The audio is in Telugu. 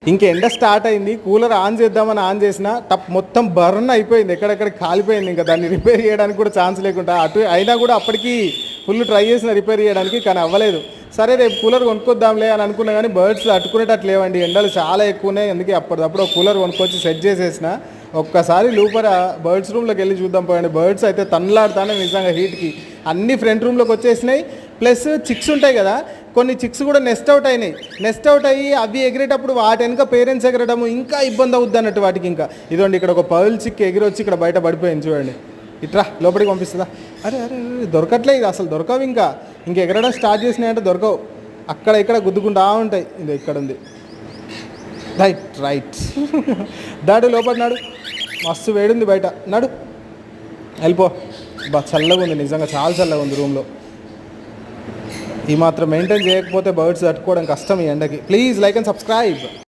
ఇంక ఎండ స్టార్ట్ అయింది. కూలర్ ఆన్ చేద్దామని ఆన్ చేసిన టప్ మొత్తం బర్న్ అయిపోయింది, ఎక్కడెక్కడ కాలిపోయింది. ఇంకా దాన్ని రిపేర్ చేయడానికి కూడా ఛాన్స్ లేకుండా అటు అయినా కూడా అప్పటికి ఫుల్ ట్రై చేసిన రిపేర్ చేయడానికి, కానీ అవ్వలేదు. సరే రేపు కూలర్ కొనుక్కొద్దాంలే అని అనుకున్నా, కానీ బర్డ్స్ తట్టుకునేటట్లు లేవండి, ఎండలు చాలా ఎక్కువ ఉన్నాయి. అందుకే అప్పటిదప్పుడు ఒక కూలర్ కొనుక్కొచ్చి సెట్ చేసేసిన. ఒక్కసారి లూపర్ బర్డ్స్ రూమ్లోకి వెళ్ళి చూద్దాం పోయండి. బర్డ్స్ అయితే తన్నులాడుతానే నిజంగా హీట్కి. అన్ని ఫ్రంట్ రూమ్లోకి వచ్చేసినాయి. ప్లస్ చిక్స్ ఉంటాయి కదా, కొన్ని చిక్స్ కూడా నెస్ట్ అవుట్ అయినాయి. నెస్ట్ అవుట్ అయ్యి అవి ఎగిరేటప్పుడు వాటి వెనుక పేరెంట్స్ ఎగరడము ఇంకా ఇబ్బంది అవుద్ది అన్నట్టు వాటికి. ఇంకా ఇదిగోండి ఇక్కడ ఒక పర్ల్ చిక్ ఎగిరొచ్చి ఇక్కడ బయట పడిపోయింది చూడండి. ఇట్రా లోపలికి పంపిస్తుందా? అరే అరే దొరకట్లే, ఇది అసలు దొరకవు. ఇంకా ఎగరడం స్టార్ట్ చేసినాయంటే దొరకవు. అక్కడ ఇక్కడ గుద్దుకుంటా ఉంటాయి. ఇది ఇక్కడ ఉంది. రైట్ దాడు లోపల నాడు. మస్తు వేడుంది బయట, నడు వెళ్ళిపో. చల్లగా ఉంది, నిజంగా చాలా చల్లగా ఉంది రూమ్లో. ఈ మాత్రం మెయింటైన్ చేయకపోతే బర్డ్స్ తట్టుకోవడం కష్టం ఈ ఎండకి. Please like and subscribe.